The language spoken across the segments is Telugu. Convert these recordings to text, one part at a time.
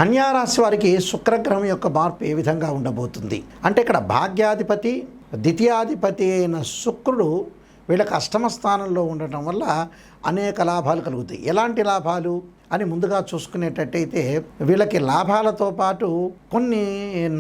కన్యారాశి వారికి శుక్రగ్రహం యొక్క మార్పు ఏ విధంగా ఉండబోతుంది అంటే ఇక్కడ భాగ్యాధిపతి ద్వితీయాధిపతి అయిన శుక్రుడు వీళ్ళకి అష్టమ స్థానంలో ఉండటం వల్ల అనేక లాభాలు కలుగుతాయి. ఎలాంటి లాభాలు అని ముందుగా చూసుకునేటట్టయితే వీళ్ళకి లాభాలతో పాటు కొన్ని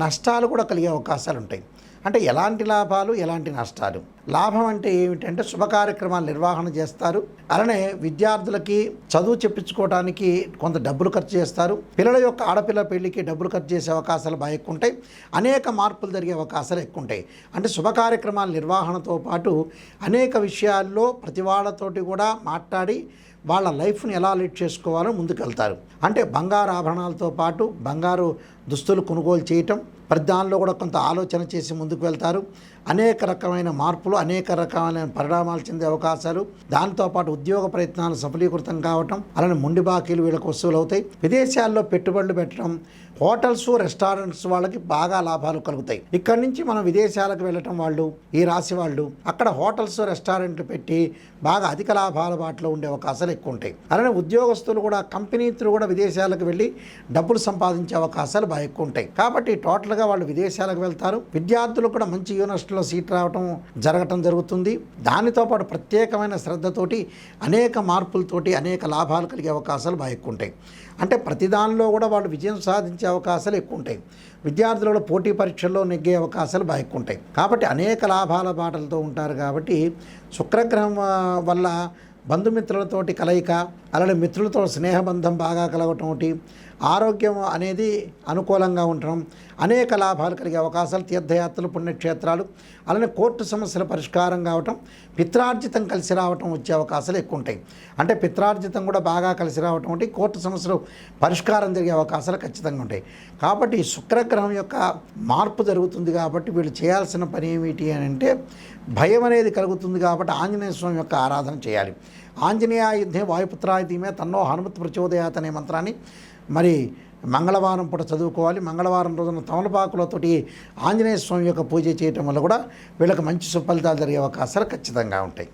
నష్టాలు కూడా కలిగే అవకాశాలు ఉంటాయి. అంటే ఎలాంటి లాభాలు ఎలాంటి నష్టాలు? లాభం అంటే ఏమిటంటే శుభ కార్యక్రమాలు నిర్వహణ చేస్తారు, అలానే విద్యార్థులకి చదువు చెప్పించుకోవడానికి కొంత డబ్బులు ఖర్చు చేస్తారు, పిల్లల యొక్క ఆడపిల్ల పెళ్లికి డబ్బులు ఖర్చు చేసే అవకాశాలు బాగా ఎక్కువ ఉంటాయి, అనేక మార్పులు జరిగే అవకాశాలు ఎక్కువ ఉంటాయి. అంటే శుభ కార్యక్రమాల నిర్వహణతో పాటు అనేక విషయాల్లో ప్రతి వాళ్ళతోటి కూడా మాట్లాడి వాళ్ళ లైఫ్ని ఎలా లీడ్ చేసుకోవాలో ముందుకెళ్తారు. అంటే బంగారు ఆభరణాలతో పాటు బంగారు దుస్తులు కొనుగోలు చేయటం, ప్రతి దానిలో కూడా కొంత ఆలోచన చేసి ముందుకు వెళ్తారు. అనేక రకమైన మార్పులు, అనేక రకమైన పరిణామాలు చెందే అవకాశాలు, దాంతోపాటు ఉద్యోగ ప్రయత్నాలు సఫలీకృతం కావటం, అలానే మొండి బాకీలు వీళ్ళకి వసూలు అవుతాయి. విదేశాల్లో పెట్టుబడులు పెట్టడం, హోటల్స్ రెస్టారెంట్స్ వాళ్ళకి బాగా లాభాలు కలుగుతాయి. ఇక్కడి నుంచి మనం విదేశాలకు వెళ్ళటం వాళ్ళు, ఈ రాశి వాళ్ళు అక్కడ హోటల్స్ రెస్టారెంట్లు పెట్టి బాగా అధిక లాభాల బాటలో ఉండే అవకాశాలు ఎక్కువ ఉంటాయి. అలానే ఉద్యోగస్తులు కూడా కంపెనీలు కూడా విదేశాలకు వెళ్ళి డబ్బులు సంపాదించే అవకాశాలు బాగా ఎక్కువ ఉంటాయి. కాబట్టి టోటల్గా వాళ్ళు విదేశాలకు వెళ్తారు. విద్యార్థులు కూడా మంచి యూనివర్సిటీలో సీట్ రావటం జరగటం జరుగుతుంది. దానితో పాటు ప్రత్యేకమైన శ్రద్ధతోటి అనేక మార్పులతోటి అనేక లాభాలు కలిగే అవకాశాలు బాగా ఎక్కువ ఉంటాయి. అంటే ప్రతి దానిలో కూడా వాళ్ళు విజయం సాధించే అవకాశాలు ఎక్కువ ఉంటాయి. విద్యార్థులలో పోటీ పరీక్షల్లో నెగ్గే అవకాశాలు బాగా ఎక్కువ ఉంటాయి. కాబట్టి అనేక లాభాల బాటలతో ఉంటారు. కాబట్టి శుక్రగ్రహం వల్ల బంధుమిత్రులతోటి కలయిక, అలానే మిత్రులతో స్నేహబంధం బాగా కలగటం ఒకటి, ఆరోగ్యం అనేది అనుకూలంగా ఉండటం, అనేక లాభాలు కలిగే అవకాశాలు, తీర్థయాత్రలు, పుణ్యక్షేత్రాలు, అలానే కోర్టు సమస్యల పరిష్కారం కావటం, పిత్రార్జితం కలిసి రావటం వచ్చే అవకాశాలు ఎక్కువ ఉంటాయి. అంటే పిత్రార్జితం కూడా బాగా కలిసి రావటం ఒకటి, కోర్టు సమస్యలు పరిష్కారం జరిగే అవకాశాలు ఖచ్చితంగా ఉంటాయి. కాబట్టి శుక్రగ్రహం యొక్క మార్పు జరుగుతుంది. కాబట్టి వీళ్ళు చేయాల్సిన పని ఏమిటి అని అంటే భయం అనేది కలుగుతుంది. కాబట్టి ఆంజనేయ స్వామి యొక్క ఆరాధన చేయాలి. ఆంజనేయ యుద్ధే వాయుపుత్రాయ ధీమే తన్నో హనుమత్ ప్రచోదయాత్ అనే మంత్రాన్ని మరి మంగళవారం పూట చదువుకోవాలి. మంగళవారం రోజున తమలపాకులతోటి ఆంజనేయ స్వామి యొక్క పూజ చేయటం వల్ల కూడా వీళ్ళకి మంచి సుఫలితాలు జరిగే అవకాశాలు ఖచ్చితంగా ఉంటాయి.